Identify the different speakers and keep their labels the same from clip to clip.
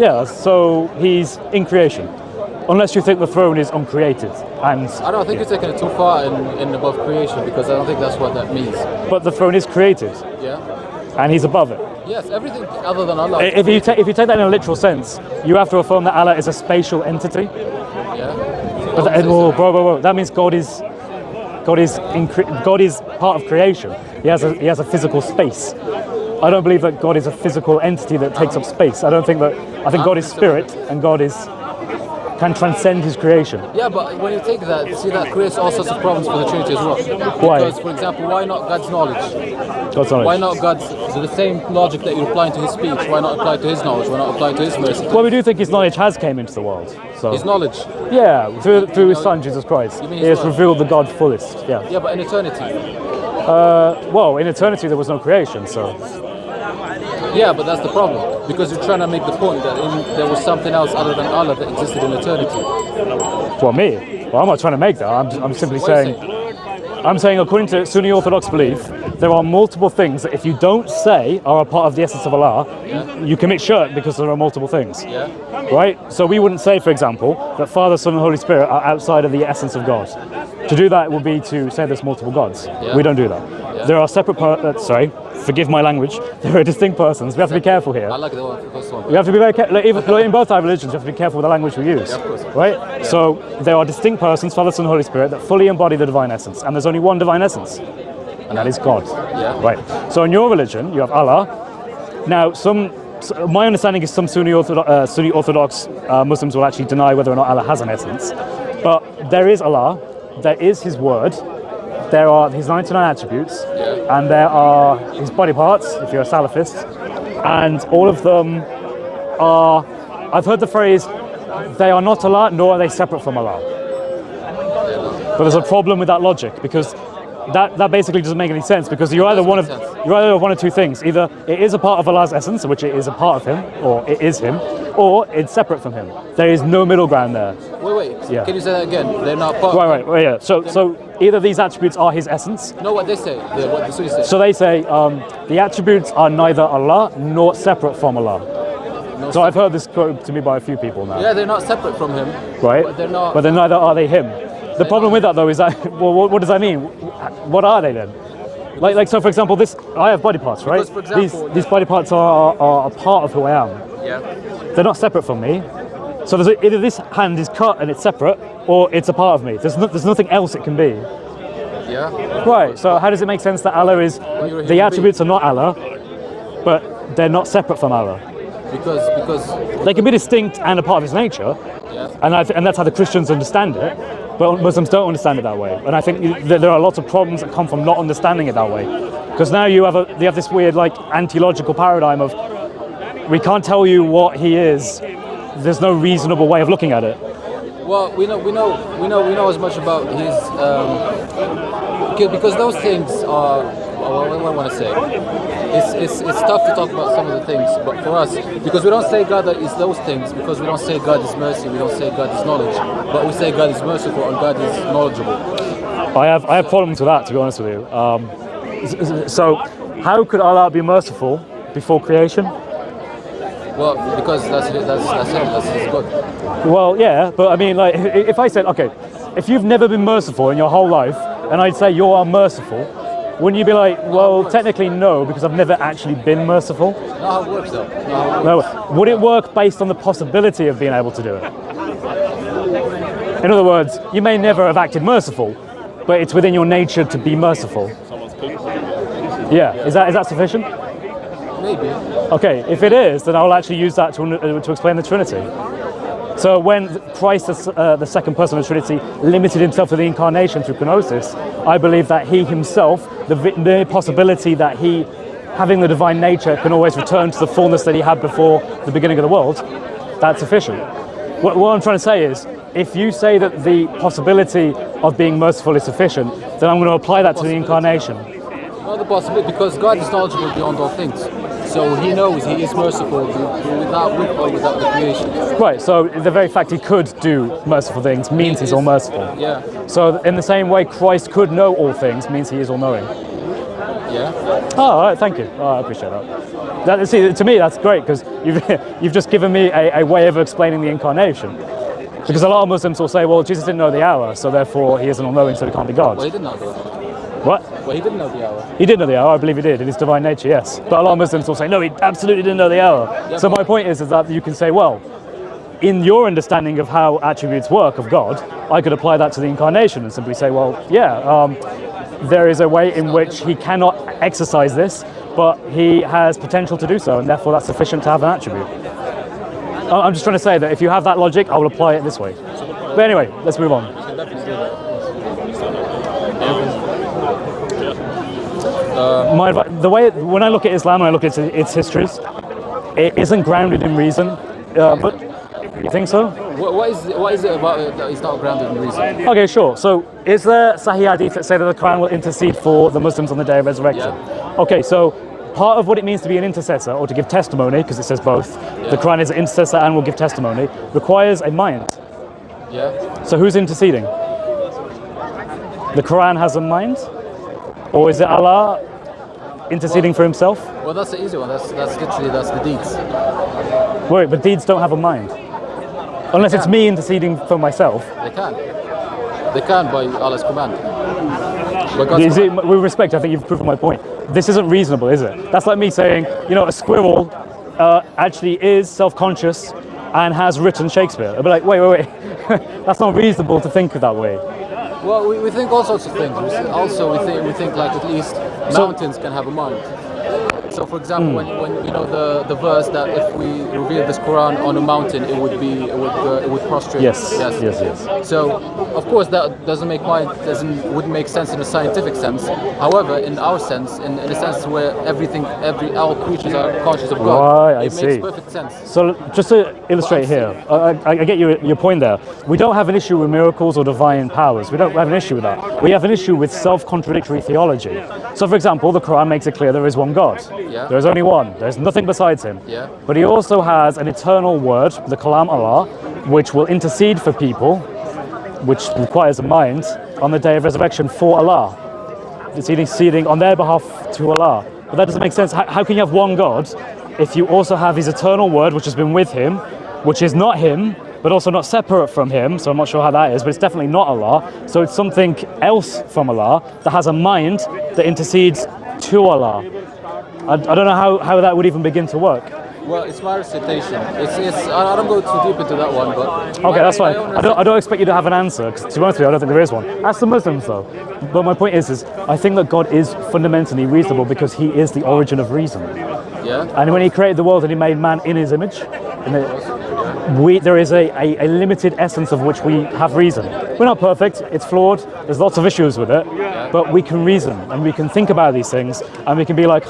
Speaker 1: Yeah, so he's in creation. Unless you think the throne is uncreated. And
Speaker 2: I don't think you're taking it too far in above creation, because I don't think that's what that means.
Speaker 1: But the throne is created.
Speaker 2: Yeah.
Speaker 1: And he's above it.
Speaker 2: Yes, everything other than Allah.
Speaker 1: If you take that in a literal sense, you have to affirm that Allah is a spatial entity.
Speaker 2: Yeah.
Speaker 1: But that means God is part of creation. He has a physical space. I don't believe that God is a physical entity that takes up space. I think God is spirit, and God can transcend his creation.
Speaker 2: Yeah, but when you take that, see, that creates all sorts of problems for the Trinity as well.
Speaker 1: Why?
Speaker 2: Because, for example, why not God's knowledge?
Speaker 1: God's knowledge.
Speaker 2: Why not the same logic that you're applying to his speech? Why not apply to his knowledge? Why not apply to his mercy?
Speaker 1: Well, we do think his knowledge has came into the world. So.
Speaker 2: His knowledge?
Speaker 1: Yeah, through his son, Jesus Christ. He has revealed the God fullest, yeah.
Speaker 2: Yeah, but in eternity?
Speaker 1: Well, in eternity there was no creation, so...
Speaker 2: Yeah, but that's the problem, because you're trying to make the point that there was something else other than Allah that existed in eternity.
Speaker 1: Well, me? Well, I'm not trying to make that. I'm simply saying... I'm saying, according to Sunni Orthodox belief, there are multiple things that if you don't say are a part of the essence of Allah, you commit shirk because there are multiple things.
Speaker 2: Yeah.
Speaker 1: Right? So we wouldn't say, for example, that Father, Son, and Holy Spirit are outside of the essence of God. To do that would be to say there's multiple gods. Yeah. We don't do that. Yeah. There are separate forgive my language. There are distinct persons. We have to be careful here.
Speaker 2: I like the first one.
Speaker 1: We have to be very careful. Even in both our religions, you have to be careful with the language we use.
Speaker 2: Yeah, of course.
Speaker 1: Right? Yeah. So there are distinct persons, Father, Son, and Holy Spirit, that fully embody the divine essence. And there's only one divine essence. And that is God.
Speaker 2: Yeah.
Speaker 1: Right. So in your religion, you have Allah. Now, my understanding is some Sunni Orthodox Muslims will actually deny whether or not Allah has an essence. But there is Allah. There is his word. There are his 99 attributes, and there are his body parts, if you're a Salafist, and all of them are, I've heard the phrase, they are not Allah, nor are they separate from Allah. But there's a problem with that logic, because that basically doesn't make any sense, because you're either one of two things. Either it is a part of Allah's essence, which it is a part of him, or it is him, or it's separate from him. There is no middle ground there.
Speaker 2: Wait. Yeah. Can you say that again? They're not part.
Speaker 1: Right. Yeah. So either these attributes are his essence.
Speaker 2: No, what they say. What the Sunnis say.
Speaker 1: So they say the attributes are neither Allah nor separate from Allah. So I've heard this quoted to me by a few people now.
Speaker 2: Yeah, they're not separate from him.
Speaker 1: Right.
Speaker 2: But they're not.
Speaker 1: But then neither are they him. The problem with that though is that, well, what does that mean? What are they then? Like so, for example, I have body parts, right?
Speaker 2: Because, for example,
Speaker 1: these body parts are a part of who I am.
Speaker 2: Yeah.
Speaker 1: They're not separate from me. So either this hand is cut and it's separate, or it's a part of me. There's nothing else it can be.
Speaker 2: Yeah.
Speaker 1: Right. So how does it make sense that Allah is the attributes are not Allah, but they're not separate from Allah?
Speaker 2: Because
Speaker 1: they can be distinct and a part of his nature.
Speaker 2: Yeah.
Speaker 1: And that's how the Christians understand it. But Muslims don't understand it that way. And I think there are lots of problems that come from not understanding it that way. Because now you have this weird anti-logical paradigm of we can't tell you what he is. There's no reasonable way of looking at it.
Speaker 2: Well, we know as much about his because those things are. What do I want to say? It's tough to talk about some of the things, but for us, because we don't say God is those things, because we don't say God is mercy, we don't say God is knowledge, but we say God is merciful and God is knowledgeable.
Speaker 1: I have problems with that, to be honest with you. So, how could Allah be merciful before creation?
Speaker 2: Well, because that's him, that's his God.
Speaker 1: Well, yeah, but I mean, if I said, okay, if you've never been merciful in your whole life, and I'd say you are merciful, wouldn't you be like, well, technically no, because I've never actually been merciful?
Speaker 2: Not how it works though.
Speaker 1: No. Would it work based on the possibility of being able to do it? In other words, you may never have acted merciful, but it's within your nature to be merciful. Yeah, is that sufficient?
Speaker 2: Maybe.
Speaker 1: Okay, if it is, then I'll actually use that to explain the Trinity. So when Christ, the second person of the Trinity, limited himself to the incarnation through kenosis, I believe that he himself, the possibility that he, having the divine nature, can always return to the fullness that he had before the beginning of the world, that's sufficient. What I'm trying to say is, if you say that the possibility of being merciful is sufficient, then I'm going to apply that to the incarnation.
Speaker 2: Not the possibility, because God is knowledgeable beyond all things. So he knows he is merciful with or without the creation.
Speaker 1: Right, so the very fact he could do merciful things means he's all-merciful.
Speaker 2: Yeah.
Speaker 1: So in the same way Christ could know all things means he is all-knowing.
Speaker 2: Yeah.
Speaker 1: Oh, all right, thank you. Oh, I appreciate that. See, to me, that's great because you've just given me a way of explaining the incarnation. Because a lot of Muslims will say, well, Jesus didn't know the hour, so therefore he isn't all-knowing, so he can't be God.
Speaker 2: Well, he didn't know the hour.
Speaker 1: What?
Speaker 2: Well, he didn't know the hour.
Speaker 1: He did know the hour, I believe he did, in his divine nature, yes. But a lot of Muslims will say, no, he absolutely didn't know the hour.
Speaker 2: Yeah,
Speaker 1: So my point is that you can say, well, in your understanding of how attributes work of God, I could apply that to the incarnation and simply say, well, yeah, there is a way in which he cannot exercise this, but he has potential to do so, and therefore that's sufficient to have an attribute. I'm just trying to say that if you have that logic, I will apply it this way. But anyway, let's move on. When I look at Islam and I look at its histories, it isn't grounded in reason. But you think so?
Speaker 2: What is it about it that is not grounded in reason?
Speaker 1: Okay, sure. So, is there Sahih Hadith that say that the Quran will intercede for the Muslims on the day of resurrection?
Speaker 2: Yeah.
Speaker 1: Okay, so part of what it means to be an intercessor or to give testimony, because it says both, the Quran is an intercessor and will give testimony, requires a mind.
Speaker 2: Yeah.
Speaker 1: So who's interceding? The Quran has a mind? Or is it Allah interceding for himself?
Speaker 2: Well, that's the easy one. That's the deeds.
Speaker 1: Wait, but deeds don't have a mind. Unless it's me interceding for myself.
Speaker 2: They can. They can by Allah's command. By God's command.
Speaker 1: With respect, I think you've proven my point. This isn't reasonable, is it? That's like me saying, you know, a squirrel actually is self-conscious and has written Shakespeare. I'd be like, wait. That's not reasonable to think of that way.
Speaker 2: Well, we think all sorts of things. We think like at least mountains can have a mind. So, for example, when you know the verse that if we reveal this Quran on a mountain, it would prostrate.
Speaker 1: Yes.
Speaker 2: So, of course, that wouldn't make sense in a scientific sense. However, in our sense, in a sense where all creatures are conscious of God,
Speaker 1: Right,
Speaker 2: it makes perfect sense.
Speaker 1: So, just to illustrate here, I get your point there. We don't have an issue with miracles or divine powers. We don't have an issue with that. We have an issue with self-contradictory theology. So, for example, the Quran makes it clear there is one God.
Speaker 2: Yeah.
Speaker 1: There is only one. There's nothing besides him.
Speaker 2: Yeah.
Speaker 1: But he also has an eternal word, the Kalam Allah, which will intercede for people, which requires a mind, on the day of resurrection for Allah. It's interceding on their behalf to Allah. But that doesn't make sense. How can you have one God if you also have his eternal word, which has been with him, which is not him, but also not separate from him? So I'm not sure how that is, but it's definitely not Allah. So it's something else from Allah that has a mind that intercedes to Allah. I don't know how that would even begin to work.
Speaker 2: Well, it's my recitation. I don't go too deep into that one, but
Speaker 1: okay, that's fine. I don't expect you to have an answer, because to be honest with you, I don't think there is one. Ask the Muslims though. But my point is I think that God is fundamentally reasonable because he is the origin of reason.
Speaker 2: Yeah.
Speaker 1: And when he created the world and he made man in his image, there is a limited essence of which we have reason. We're not perfect, it's flawed, there's lots of issues with it, but we can reason and we can think about these things and we can be like,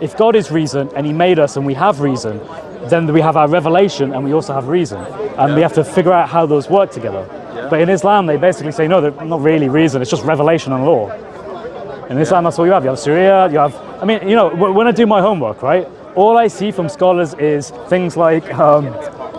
Speaker 1: if God is reason and he made us and we have reason, then we have our revelation and we also have reason. And we have to figure out how those work together. But in Islam, they basically say, no, they're not really reason, it's just revelation and law. In Islam, that's what you have. You have Sharia, you have, when I do my homework, right, all I see from scholars is things like,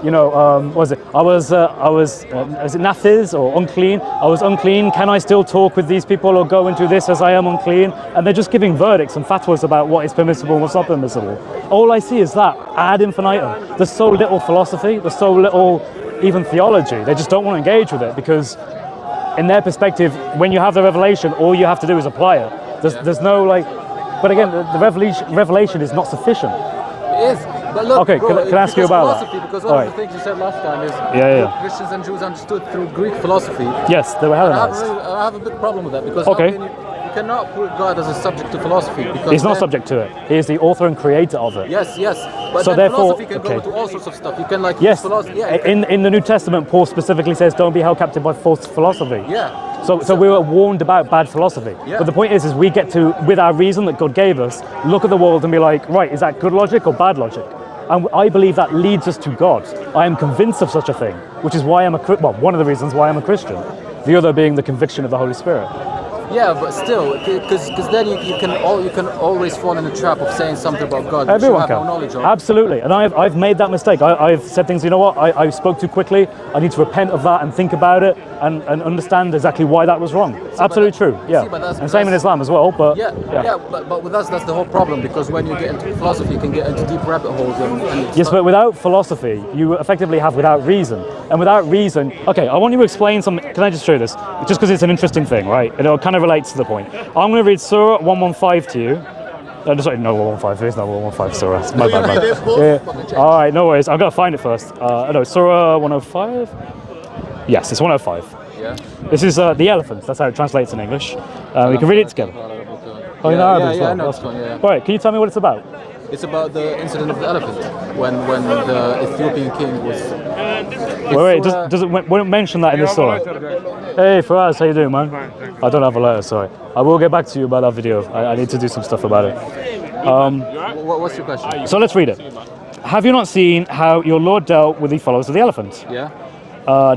Speaker 1: what was it? I was is it nafiz or unclean? I was unclean. Can I still talk with these people or go and do this as I am unclean? And they're just giving verdicts and fatwas about what is permissible and what's not permissible. All I see is that ad infinitum. There's so little philosophy. There's so little even theology. They just don't want to engage with it because, in their perspective, when you have the revelation, all you have to do is apply it. There's no like. But again, the revelation is not sufficient.
Speaker 2: It is. But look,
Speaker 1: okay,
Speaker 2: bro,
Speaker 1: can I ask you about that?
Speaker 2: Because one of the things you said last time is Christians and Jews understood through Greek philosophy.
Speaker 1: Yes, they were Hellenized.
Speaker 2: I have a big problem with that because you cannot put God as a subject to philosophy. Because
Speaker 1: he's not subject to it. He is the author and creator of it.
Speaker 2: Yes. But
Speaker 1: so
Speaker 2: then philosophy can go into all sorts of stuff. You can use philosophy. Yeah,
Speaker 1: in the New Testament, Paul specifically says, "Don't be held captive by false philosophy."
Speaker 2: Yeah.
Speaker 1: So we were warned about bad philosophy.
Speaker 2: Yeah.
Speaker 1: But the point is we get to, with our reason that God gave us, look at the world and be like, right, is that good logic or bad logic? And I believe that leads us to God. I am convinced of such a thing, which is why one of the reasons why I'm a Christian. The other being the conviction of the Holy Spirit.
Speaker 2: Yeah, but still, because then you can always fall in the trap of saying something about God which
Speaker 1: Everyone
Speaker 2: you have
Speaker 1: can.
Speaker 2: no knowledge of.
Speaker 1: Absolutely, and I've made that mistake. I've said things. You know what? I spoke too quickly. I need to repent of that and think about it. and understand exactly why that was wrong. Absolutely true. Yeah. And same in Islam as well. But
Speaker 2: but with us, that's the whole problem, because when you get into philosophy, you can get into deep rabbit holes. And
Speaker 1: yes, but without philosophy, you effectively have without reason. And without reason, okay, I want you to explain something. Can I just show you this? Just because it's an interesting thing, right? It kind of relates to the point. I'm going to read Surah 115 to you. Sorry, no 115. It's not 115 Surah. It's my bad. Yeah. All right, no worries. I've got to find it first. No, Surah 105. Yes, it's 105.
Speaker 2: Yeah.
Speaker 1: This is the elephant. That's how it translates in English. We can read it together. Oh, in Arabic as well.
Speaker 2: I know this one, yeah.
Speaker 1: All right, can you tell me what it's about?
Speaker 2: It's about the incident of the elephant when the Ethiopian king was.
Speaker 1: Wait, won't mention that in the surah. Hey, Faraz, how you doing, man? I don't have a letter, sorry. I will get back to you about that video. I need to do some stuff about it.
Speaker 2: What's your question?
Speaker 1: So let's read it. Have you not seen how your Lord dealt with the followers of the elephant?
Speaker 2: Yeah.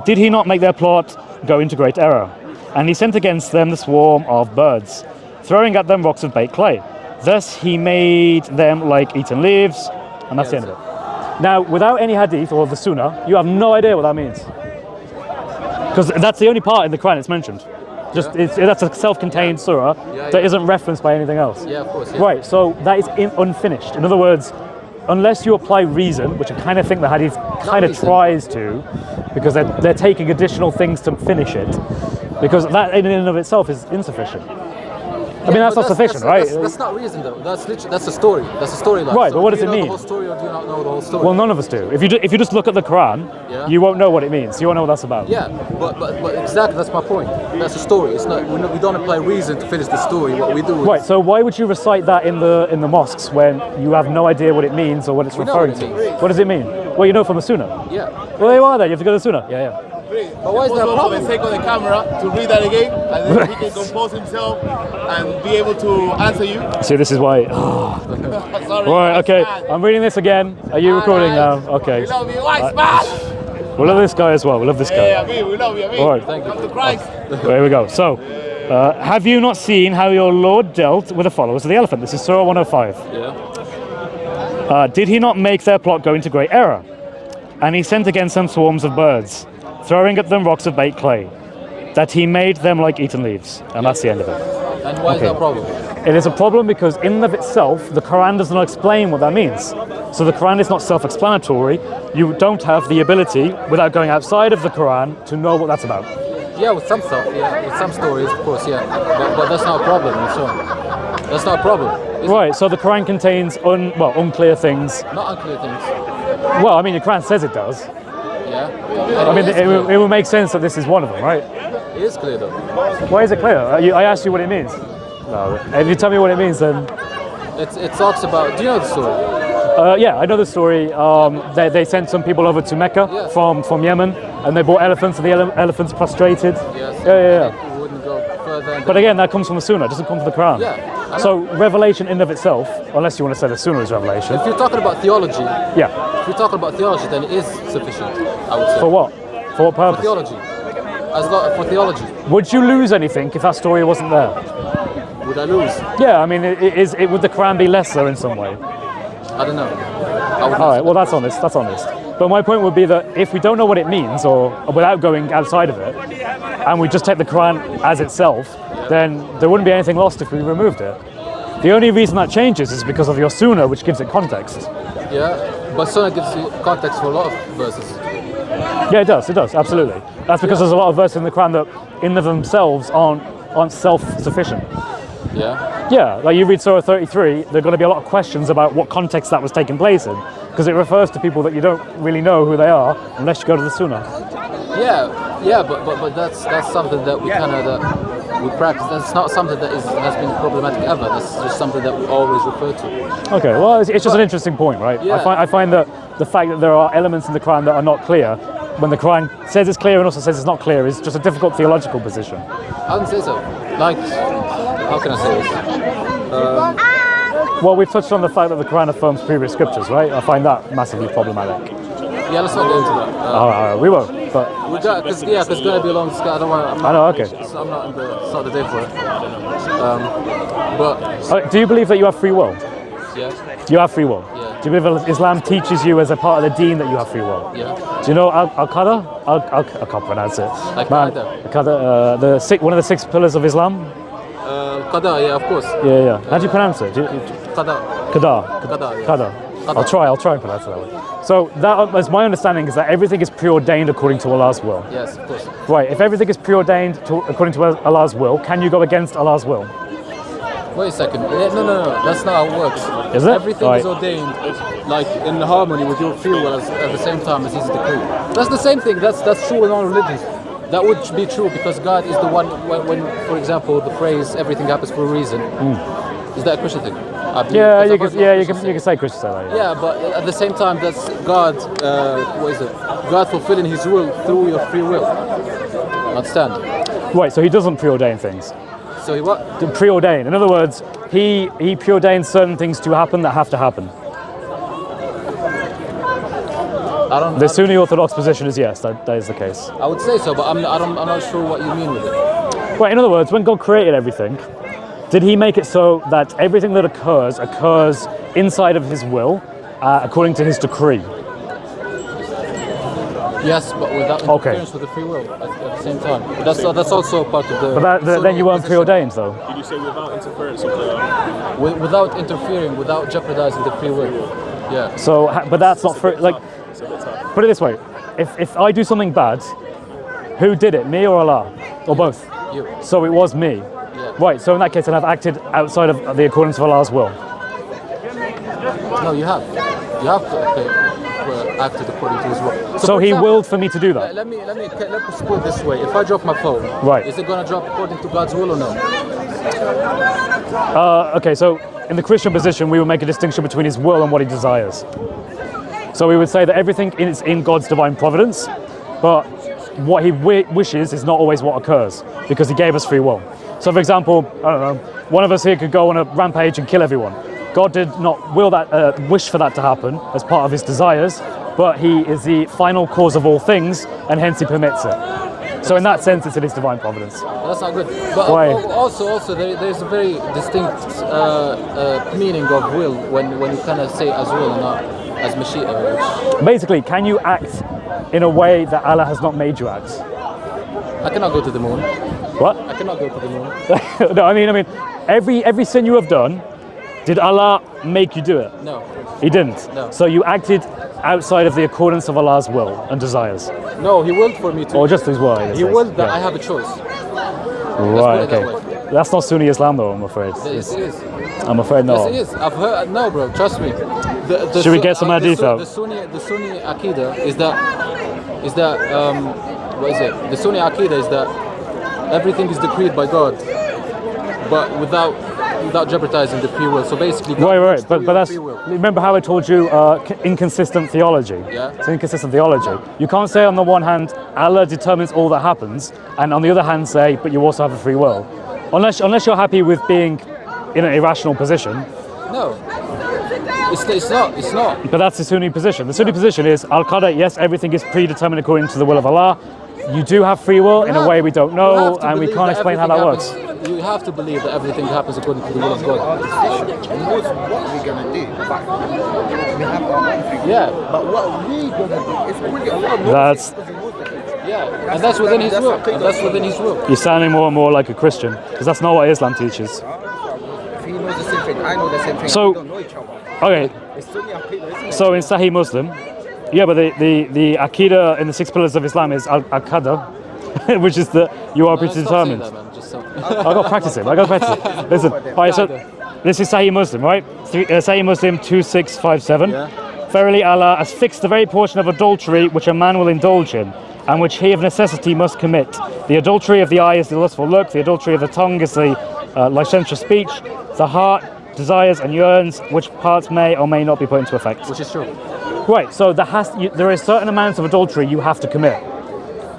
Speaker 1: Did he not make their plot go into great error? And he sent against them the swarm of birds, throwing at them rocks of baked clay. Thus he made them like eaten leaves, and that's the end of it. Now, without any hadith or the sunnah, you have no idea what that means. Because that's the only part in the Quran it's mentioned. That's a self-contained surah that isn't referenced by anything else.
Speaker 2: Yeah, of course. Yeah.
Speaker 1: Right, so that is unfinished. In other words, unless you apply reason, which I kind of think the hadith kind of tries to, because they're taking additional things to finish it, because that in and of itself is insufficient. I mean, that's not sufficient, right?
Speaker 2: That's not reason, though. That's a story. That's a storyline.
Speaker 1: Right, but what does it mean?
Speaker 2: Do you know the whole story, or do you not know the whole story?
Speaker 1: Well, none of us do. If you just look at the Quran, you won't know what it means. You won't know what that's about.
Speaker 2: Yeah, but exactly, that's my point. That's a story. It's not. We don't apply reason to finish the story. What we do is...
Speaker 1: Right. So why would you recite that in the mosques when you have no idea what it means or what it's referring to? What does it mean? Well, you know from the Sunnah.
Speaker 2: Yeah.
Speaker 1: Well, there you are. Then you have to go to the Sunnah. Yeah.
Speaker 2: But why is that a problem?
Speaker 3: Take on the camera to read that again, and then he can compose himself and be able to answer you.
Speaker 1: See, this is why.
Speaker 3: Sorry.
Speaker 1: Right. Okay. I'm reading this again. Are you recording now? Okay.
Speaker 3: We love you, white man.
Speaker 1: We love this guy as well. We love this guy.
Speaker 3: Yeah, we love you.
Speaker 1: All right.
Speaker 3: Thank you. Come to Christ.
Speaker 1: There we go. So, have you not seen how your Lord dealt with the followers of the elephant? This is Surah 105.
Speaker 2: Yeah.
Speaker 1: Did he not make their plot go into great error? And he sent against them swarms of birds, throwing at them rocks of baked clay, that he made them like eaten leaves. And that's the end of it.
Speaker 2: And why is that a problem?
Speaker 1: It is a problem because in and of itself, the Quran does not explain what that means. So the Quran is not self-explanatory. You don't have the ability, without going outside of the Quran, to know what that's about.
Speaker 2: Yeah, with some stuff, yeah. With some stories, of course, yeah. But that's not a problem, and so on. That's not a problem.
Speaker 1: Right, so the Quran contains unclear things.
Speaker 2: Not unclear things.
Speaker 1: Well, I mean, the Quran says it does.
Speaker 2: Yeah.
Speaker 1: I mean, it will make sense that this is one of them, right?
Speaker 2: It is clear, though.
Speaker 1: Why is it clear? I asked you what it means. No. If you tell me what it means, then...
Speaker 2: It talks about... Do you know the story?
Speaker 1: Yeah, I know the story. They sent some people over to Mecca from Yemen, and they brought elephants, and the elephants prostrated.
Speaker 2: Yes.
Speaker 1: Yeah.
Speaker 2: We wouldn't go further.
Speaker 1: But again, that comes from the Sunnah, it doesn't come from the Quran.
Speaker 2: Yeah.
Speaker 1: So revelation in of itself, unless you want to say the Sunnah is revelation.
Speaker 2: If you're talking about theology...
Speaker 1: Yeah.
Speaker 2: If you're talking about theology, then it is sufficient, I would say.
Speaker 1: For what? For what purpose?
Speaker 2: For theology. For theology.
Speaker 1: Would you lose anything if that story wasn't there?
Speaker 2: Would I lose?
Speaker 1: Yeah, I mean, would the Quran be lesser in some way?
Speaker 2: I don't know.
Speaker 1: All right, well, that's honest. That's honest. But my point would be that if we don't know what it means, or without going outside of it, and we just take the Quran as itself, then there wouldn't be anything lost if we removed it. The only reason that changes is because of your Sunnah, which gives it context.
Speaker 2: Yeah, but Sunnah gives you context for a lot of verses.
Speaker 1: Yeah, it does, absolutely. That's because there's a lot of verses in the Quran that in of themselves aren't self-sufficient.
Speaker 2: Yeah?
Speaker 1: Yeah, like you read Surah 33, there are going to be a lot of questions about what context that was taking place in, because it refers to people that you don't really know who they are unless you go to the Sunnah.
Speaker 2: Yeah, but that's something that we we practice. That's not something that has been problematic ever. That's just something that we always refer to.
Speaker 1: Okay, well, it's just an interesting point, right?
Speaker 2: Yeah.
Speaker 1: I find that the fact that there are elements in the Quran that are not clear, when the Quran says it's clear and also says it's not clear, is just a difficult theological position.
Speaker 2: I wouldn't say so. Like, how can I say this?
Speaker 1: Well, we've touched on the fact that the Quran affirms previous scriptures, right? I find that massively problematic.
Speaker 2: Yeah, let's not get into that.
Speaker 1: All right, we won't. But
Speaker 2: because it's going to be a long discussion. I don't want.
Speaker 1: I know. Okay.
Speaker 2: I'm not in the start of the day for it. But
Speaker 1: do you believe that you have free will?
Speaker 2: yeah,
Speaker 1: You have free will.
Speaker 2: yeah.
Speaker 1: Do you believe Islam teaches you as a part of the deen that you have free will?
Speaker 2: Yeah.
Speaker 1: Do you know Al-Qadr? I can't pronounce it.
Speaker 2: Al-Qadr.
Speaker 1: Al-Qadr, one of the 6 pillars of Islam.
Speaker 2: Qada, yeah, of course.
Speaker 1: Yeah. How do you pronounce it?
Speaker 2: Qada.
Speaker 1: Qadar.
Speaker 2: Qada, yeah.
Speaker 1: Qadar. I'll try and pronounce it that way. So that, as my understanding, is that everything is preordained according to Allah's will.
Speaker 2: Yes, of course.
Speaker 1: Right. If everything is preordained according to Allah's will, can you go against Allah's will?
Speaker 2: Wait a second. No. That's not how it works.
Speaker 1: Is it?
Speaker 2: Everything
Speaker 1: Right.
Speaker 2: is ordained, like in harmony with your free will at the same time as His decree. That's the same thing. That's true in all religions. That would be true because God is the one. When for example, the phrase "everything happens for a reason," is that a Christian thing?
Speaker 1: Yeah, you can say Christian say that.
Speaker 2: Yeah, but at the same time, that's God. What is it? God fulfilling His will through your free will. Understand?
Speaker 1: Right. So He doesn't preordain things.
Speaker 2: So He what?
Speaker 1: Preordain. In other words, he preordains certain things to happen that have to happen. The Sunni Orthodox position is yes, that is the case.
Speaker 2: I would say so, but I'm not sure what you mean with it.
Speaker 1: Right. In other words, when God created everything, did He make it so that everything that occurs inside of His will, according to His decree?
Speaker 2: Yes, but without interference with the free will at the same time. That's also part of the.
Speaker 1: But then you weren't preordained, though.
Speaker 4: Did you say without interference of
Speaker 2: without interfering, without jeopardizing the free will. Yeah.
Speaker 1: So, but that's not free. Like, put it this way: if I do something bad, who did it? Me or Allah, or both?
Speaker 2: You.
Speaker 1: So it was me.
Speaker 2: Yeah.
Speaker 1: Right. So in that case, then I've acted outside of the accordance of Allah's will.
Speaker 2: No, you have. You have acted according to His will.
Speaker 1: So He willed for me to do that.
Speaker 2: Let me put it this way. If I drop my phone,
Speaker 1: Right.
Speaker 2: is it gonna drop according to God's will or no?
Speaker 1: Okay. So in the Christian position, we would make a distinction between His will and what He desires. So we would say that everything is in God's divine providence, but what He wishes is not always what occurs because He gave us free will. So, for example, I don't know, one of us here could go on a rampage and kill everyone. God did not wish for that to happen as part of His desires, but He is the final cause of all things, and hence He permits it. So, in that sense, it's in His divine providence.
Speaker 2: That's not good. But
Speaker 1: Why?
Speaker 2: Also, there's a very distinct meaning of will when you kind of say as will and not as Mashiach.
Speaker 1: Basically, can you act in a way that Allah has not made you act?
Speaker 2: I cannot go to the moon.
Speaker 1: What?
Speaker 2: I cannot go to the moon.
Speaker 1: No, I mean, every sin you have done, did Allah make you do it?
Speaker 2: No.
Speaker 1: He didn't.
Speaker 2: No.
Speaker 1: So you acted outside of the accordance of Allah's will and desires,
Speaker 2: No, He willed for me to.
Speaker 1: or just His will. in this
Speaker 2: He
Speaker 1: case.
Speaker 2: willed that
Speaker 1: Yeah.
Speaker 2: I have a choice.
Speaker 1: Right.
Speaker 2: put it that
Speaker 1: Okay. That's not Sunni Islam, though. I'm afraid.
Speaker 2: Yes, it is.
Speaker 1: I'm afraid
Speaker 2: Yes,
Speaker 1: not.
Speaker 2: it is. I've heard. No, bro. Trust me.
Speaker 1: Should we get some more detail?
Speaker 2: The Sunni Aqidah is that what is it? The Sunni Aqidah is that everything is decreed by God, but without jeopardizing the free will. So basically, God
Speaker 1: Right.
Speaker 2: works
Speaker 1: But
Speaker 2: through your
Speaker 1: that's.
Speaker 2: free will.
Speaker 1: Remember how I told you inconsistent theology?
Speaker 2: Yeah.
Speaker 1: It's inconsistent theology. You can't say on the one hand Allah determines all that happens, and on the other hand say, but you also have a free will. Unless you're happy with being in an irrational position.
Speaker 2: No, it's not.
Speaker 1: But that's the Sunni position. The Sunni position is Al-Qadr, yes, everything is predetermined according to the will of Allah. You do have free will in a way we don't know, and we can't explain how that works.
Speaker 2: You have to believe that everything happens according to the will of God.
Speaker 5: knows what we're gonna do, but we have our own free will.
Speaker 2: Yeah,
Speaker 5: But what we gonna do is only Allah knows
Speaker 1: That's-
Speaker 5: it, because He knows the future.
Speaker 2: yeah, and that's within His will. And that's within His will.
Speaker 1: You're sounding more and more like a Christian, because that's not what Islam teaches.
Speaker 5: If He knows the same thing, I know the same thing.
Speaker 1: So-
Speaker 5: we don't know each other.
Speaker 1: Okay,
Speaker 5: It's Sunni Aqidah, isn't it?
Speaker 1: so in Sahih Muslim, yeah, but the Aqidah in the 6 pillars of Islam is Al-Qadr, which is that you are
Speaker 2: Stop saying
Speaker 1: predetermined.
Speaker 2: that, man. Just stop.
Speaker 1: I got to practice it. Listen, all right, so this is Sahih Muslim, right? Sahih Muslim 2657.
Speaker 2: Yeah.
Speaker 1: Verily Allah has fixed the very portion of adultery which a man will indulge in, and which he of necessity must commit. The adultery of the eye is the lustful look, the adultery of the tongue is the licentious speech, the heart desires and yearns, which parts may or may not be put into effect.
Speaker 2: Which is true.
Speaker 1: Right, so there is certain amounts of adultery you have to commit,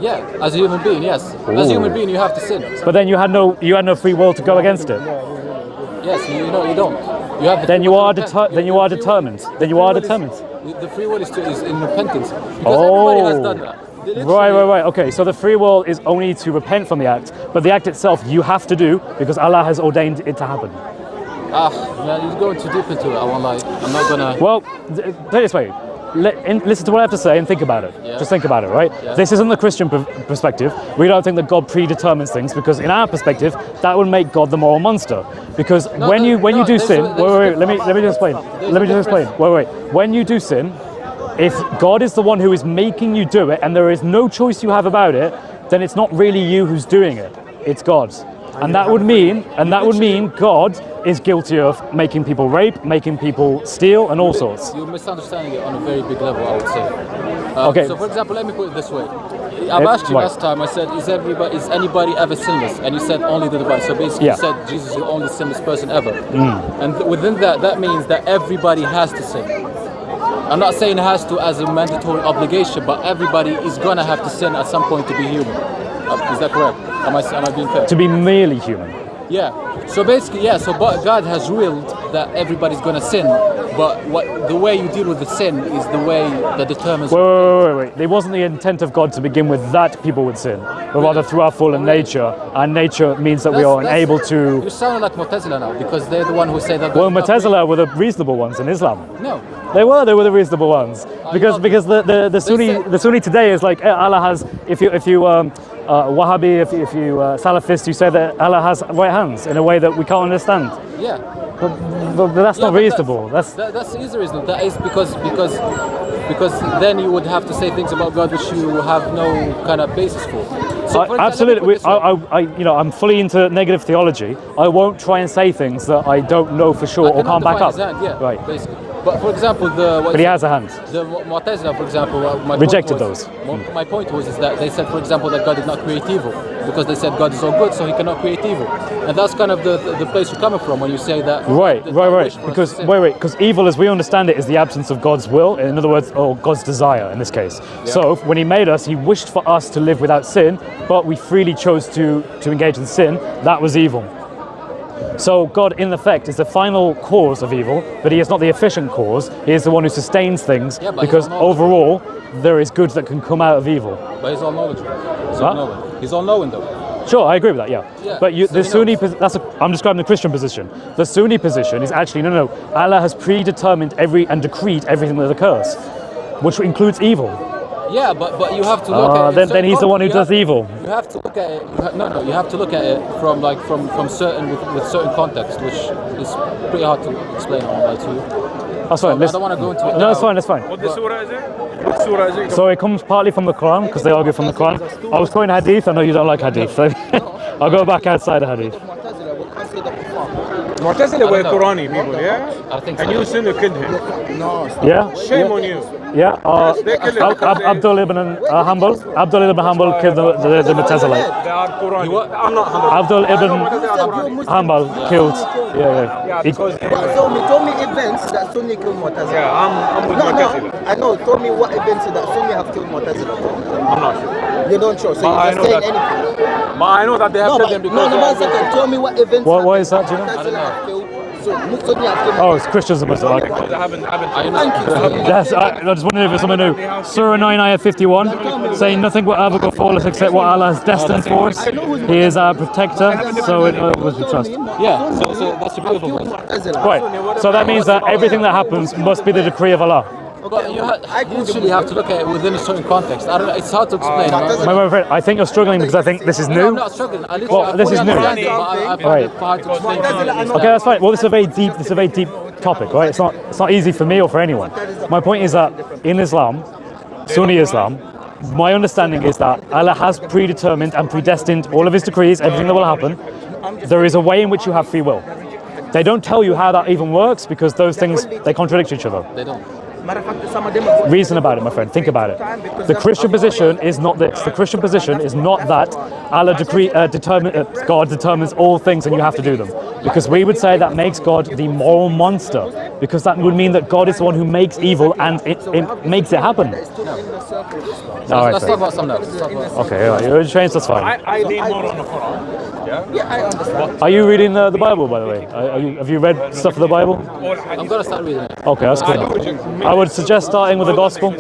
Speaker 2: Yeah, as a human being, yes. As a human being, you have to sin.
Speaker 1: but then you had no free will to go against it.
Speaker 2: Yes, you don't. You have.
Speaker 1: Then you are determined. Then you are determined.
Speaker 2: The free will is in repentance because everybody has done that.
Speaker 1: Right. Okay, so the free will is only to repent from the act, but the act itself you have to do because Allah has ordained it to happen.
Speaker 2: Man, you're going too deep into it. I won't lie. I'm not gonna.
Speaker 1: Well, put it this way. Listen to what I have to say and think about it.
Speaker 2: Yeah.
Speaker 1: Just think about it, right?
Speaker 2: Yeah.
Speaker 1: This isn't the Christian perspective. We don't think that God predetermines things because, in our perspective, that would make God the moral monster. Because when you do sin, wait, let me just explain. Let me just explain. Wait. When you do sin, if God is the one who is making you do it, and there is no choice you have about it, then it's not really you who's doing it. It's God. And that would mean God is guilty of making people rape, making people steal, and all sorts.
Speaker 2: You're misunderstanding it on a very big level, I would say.
Speaker 1: Okay.
Speaker 2: So, for example, let me put it this way. I've asked you
Speaker 1: right.
Speaker 2: last time. I said, "Is anybody ever sinless?" And you said only the divine. So basically,
Speaker 1: Yeah.
Speaker 2: you said Jesus is the only sinless person ever. And within that means that everybody has to sin. I'm not saying it has to as a mandatory obligation, but everybody is gonna have to sin at some point to be human. Is that correct? Am I being fair?
Speaker 1: To be merely human.
Speaker 2: Yeah. So basically, yeah. So but God has willed that everybody's gonna sin, but the way you deal with the sin is the way that determines.
Speaker 1: Wait. It wasn't the intent of God to begin with that people would sin, but rather through our fallen nature. And nature means that we are unable to.
Speaker 2: You're sounding like Mu'tazila now because they're the one who say that.
Speaker 1: Well, Mu'tazila were the reasonable ones in Islam.
Speaker 2: No.
Speaker 1: They were the reasonable ones because the Sunni today is like Allah has. If you Wahhabi, if you Salafist, you say that Allah has right hands in a way that we can't understand.
Speaker 2: Yeah.
Speaker 1: But that's not reasonable. That's
Speaker 2: easy reason. That is because then you would have to say things about God which you have no kind of basis for. So
Speaker 1: absolutely. I'm fully into negative theology. I won't try and say things that I don't know for sure or can't back up.
Speaker 2: Right. Basically. But for example,
Speaker 1: but he has a hand.
Speaker 2: The Mu'tazila, for example,
Speaker 1: rejected those.
Speaker 2: My point was that they said, for example, that God did not create evil because they said God is all good, so He cannot create evil, and that's kind of the place you're coming from when you say that.
Speaker 1: Right. Because evil, as we understand it, is the absence of God's will. In other words, or God's desire in this case. Yeah. So when He made us, He wished for us to live without sin, but we freely chose to engage in sin. That was evil. So God, in effect, is the final cause of evil, but He is not the efficient cause. He is the one who sustains things, because overall, there is good that can come out of evil.
Speaker 2: But He's all knowledgeable. He's all knowing, though.
Speaker 1: Sure, I agree with that. Yeah. But the Sunni, I'm describing the Christian position. The Sunni position is actually no. Allah has predetermined and decreed everything that occurs, which includes evil.
Speaker 2: Yeah, but you have to look at it.
Speaker 1: Then He's the one who does evil.
Speaker 2: You have to look at it. You have to look at it from certain with certain context, which is pretty hard to explain to you.
Speaker 1: That's fine.
Speaker 2: I don't want to go into it.
Speaker 1: No, that's fine.
Speaker 4: What surah is it? What surah is it?
Speaker 1: So it comes partly from the Quran, because they argue from the Quran. I was quoting hadith. I know you don't like hadith, so I'll go back outside of hadith.
Speaker 4: Mu'tazila were Qurani people, yeah?
Speaker 2: I think
Speaker 4: And you sin, you killed him.
Speaker 5: No.
Speaker 1: Yeah.
Speaker 4: Shame on you.
Speaker 1: Yeah. Abdul ibn Hanbal. Abdul ibn Hanbal killed the Mu'tazilite.
Speaker 4: They are Qurani. I'm not 100%.
Speaker 1: Abdul ibn Hanbal killed.
Speaker 4: Yeah, because
Speaker 5: Told me events that Sunni killed Mu'tazila.
Speaker 4: yeah, I'm with Mu'tazila.
Speaker 5: I know. Told me what events that Sunni have killed Mu'tazila.
Speaker 4: I'm not sure.
Speaker 5: You don't show, so
Speaker 4: But I
Speaker 5: you're
Speaker 4: know
Speaker 5: saying
Speaker 4: that-
Speaker 5: anything.
Speaker 4: But I know that they have killed them because they
Speaker 5: one
Speaker 4: are
Speaker 5: second. Tell me what events.
Speaker 1: What is that, do you know?
Speaker 5: Mu'tazila have killed. Sunni have killed.
Speaker 1: Oh, it's Christians and Muslims. Okay.
Speaker 4: I haven't
Speaker 5: Thank you.
Speaker 1: I just wondering if it's something new. Surah 9, ayah 51, saying nothing will ever befall us except what Allah has destined for us. He is our protector, so in other words we trust.
Speaker 2: Yeah, so that's the beautiful one.
Speaker 1: Right, so that means that everything that happens must be the decree of Allah.
Speaker 2: But you usually have to look at it within a certain context. I don't know, it's hard to explain.
Speaker 1: My friend, I think you're struggling because I think this is
Speaker 2: No, I'm
Speaker 1: new.
Speaker 2: not struggling. I
Speaker 1: This is new.
Speaker 2: understand it, but I find it hard to explain.
Speaker 1: Okay, that's fine. Well, this is a very deep topic, right? It's not easy for me or for anyone. My point is that in Islam, Sunni Islam, my understanding is that Allah has predetermined and predestined all of His decrees, everything that will happen. There is a way in which you have free will. They don't tell you how that even works because those things, they contradict each other.
Speaker 2: They don't.
Speaker 1: Reason about it, my friend. Think about it. The Christian position is not this. The Christian position is not that Allah God determines all things and you have to do them. Because we would say that makes God the moral monster. Because that would mean that God is the one who makes evil and it makes it happen.
Speaker 2: Let's talk about something else.
Speaker 1: Okay, all right. You're changed, that's fine.
Speaker 4: I lean more on the Quran.
Speaker 5: Yeah, I understand.
Speaker 1: Are you reading the Bible, by the way? Have you read stuff of the Bible?
Speaker 2: I'm gonna start reading it.
Speaker 1: Okay, that's good. I would suggest starting with the Gospel.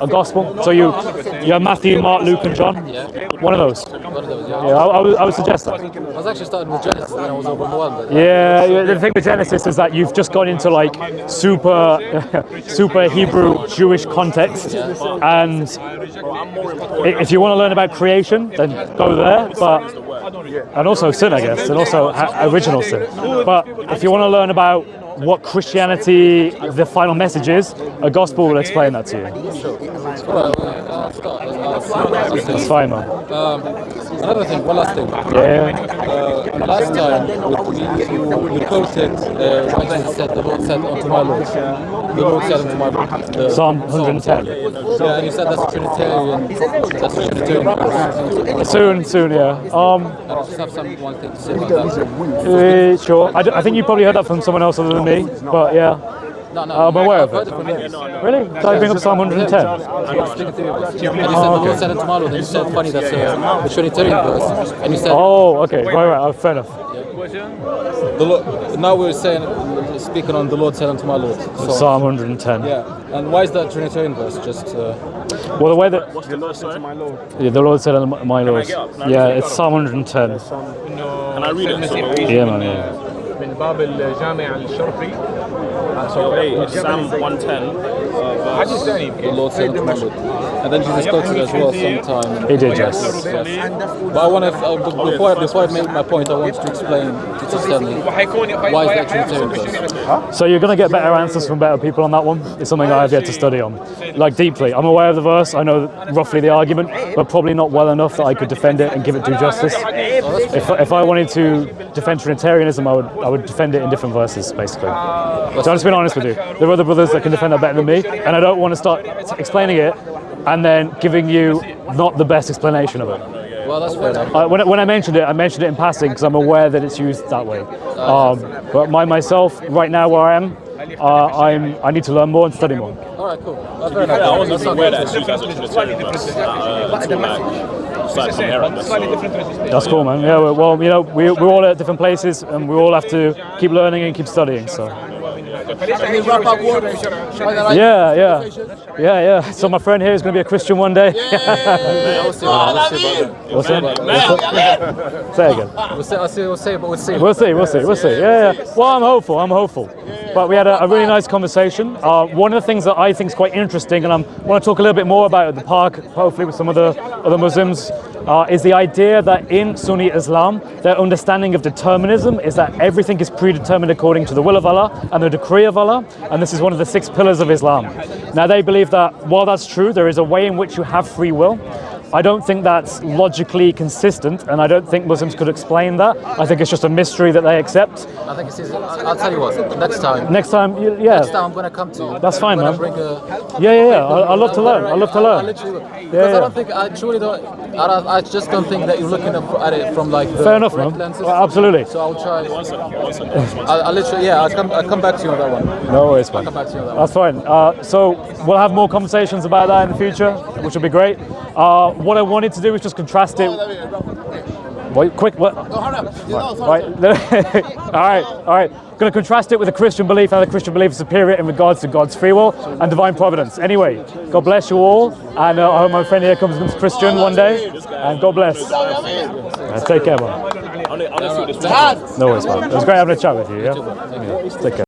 Speaker 1: A Gospel. So you have Matthew, Mark, Luke, and John.
Speaker 2: Yeah.
Speaker 1: One of those.
Speaker 2: One of those, yeah.
Speaker 1: Yeah, I would suggest that.
Speaker 2: I was actually starting with Genesis, and I was overwhelmed.
Speaker 1: Yeah, the thing with Genesis is that you've just gone into like super Hebrew Jewish context, and if you want to learn about creation, then go there. But and also sin, I guess, and also original sin. But if you want to learn about what Christianity, the final message is, a gospel will explain that to you. That's fine, man.
Speaker 2: Another thing, one last thing.
Speaker 1: Yeah.
Speaker 2: Last time you quoted what Jesus said, the Lord said unto my Lord. The Lord said unto my Lord.
Speaker 1: Psalm 110.
Speaker 2: Yeah, and you said that's a Trinitarian. That's a Trinitarian.
Speaker 1: Soon, yeah.
Speaker 2: I just have one thing to say about that.
Speaker 1: Sure. I think you probably heard that from someone else other than me, but yeah.
Speaker 2: No,
Speaker 1: I'm aware of
Speaker 2: I've
Speaker 1: it.
Speaker 2: heard it from you.
Speaker 1: Really? Did I bring up Psalm 110?
Speaker 2: And you said the Lord said unto my Lord, and you said funny that's a Trinitarian verse, and you said.
Speaker 1: Oh, okay. Right. Oh, fair enough.
Speaker 2: The Lord, now we're speaking on the Lord said unto my Lord. So,
Speaker 1: Psalm 110.
Speaker 2: yeah, and why is that Trinitarian verse? Just
Speaker 1: Well, the way that
Speaker 4: The Lord said to my Lord.
Speaker 1: yeah, the Lord said, unto my Lord. Yeah, it's Psalm 110.
Speaker 4: Can I read it?
Speaker 1: Yeah, man. Yeah.
Speaker 4: من باب الجامع الشرقي. So it's Psalm 110.
Speaker 2: the Lord said unto my Lord. And then Jesus quoted as well sometime.
Speaker 1: He did, yes.
Speaker 2: But I want to, before I make my point, I want to explain to Stanley why is that Trinitarian verse.
Speaker 1: So you're going to get better answers from better people on that one. It's something I have yet to study on, like deeply. I'm aware of the verse. I know roughly the argument, but probably not well enough that I could defend it and give it due justice. If I wanted to defend Trinitarianism, I would defend it in different verses, basically. So I'm just being honest with you. There are other brothers that can defend that better than me, and I don't want to start explaining it and then giving you not the best explanation of it.
Speaker 2: Well, that's fair enough.
Speaker 1: When I mentioned it in passing because I'm aware that it's used that way. But myself, right now where I am, I need to learn more and study more.
Speaker 2: All right, cool. That's fair enough.
Speaker 6: I wasn't even aware that it's used as a Trinitarian verse.
Speaker 1: That's cool, man. Yeah, well, you know, we're all at different places and we all have to keep learning and keep studying. So. Yeah. So my friend here is going to be a Christian one day. What's that? Say again.
Speaker 2: We'll see.
Speaker 1: We'll see. Yeah. Well, I'm hopeful. But we had a really nice conversation. One of the things that I think is quite interesting, and I want to talk a little bit more about at the park, hopefully with some of the other Muslims, is the idea that in Sunni Islam, their understanding of determinism is that everything is predetermined according to the will of Allah and the decree of Allah, and this is one of the 6 pillars of Islam. Now they believe that while that's true, there is a way in which you have free will. I don't think that's logically consistent, and I don't think Muslims could explain that. I think it's just a mystery that they accept.
Speaker 2: I think I'll tell you what, next time
Speaker 1: Next time, yeah.
Speaker 2: Next time I'm going to come to you.
Speaker 1: That's fine, man.
Speaker 2: Bring
Speaker 1: Yeah. I love to learn. I
Speaker 2: literally will. Because I don't think, I truly don't, I just don't think that you're looking at it from like the
Speaker 1: Fair enough,
Speaker 2: correct
Speaker 1: man.
Speaker 2: lenses.
Speaker 1: Well, absolutely.
Speaker 2: So I'll try. I'll literally, I'll come back to you on that one.
Speaker 1: No worries, man.
Speaker 2: I'll come back to you on that one.
Speaker 1: That's fine. So we'll have more conversations about that in the future, which will be great. What I wanted to do was just contrast it. Wait, quick, what? Right. All right. I'm going to contrast it with the Christian belief, how the Christian belief is superior in regards to God's free will and divine providence. Anyway, God bless you all, and I hope my friend here becomes Christian one day, and God bless. Take care, man. No worries, man. It was great having a chat with you, yeah? Take care.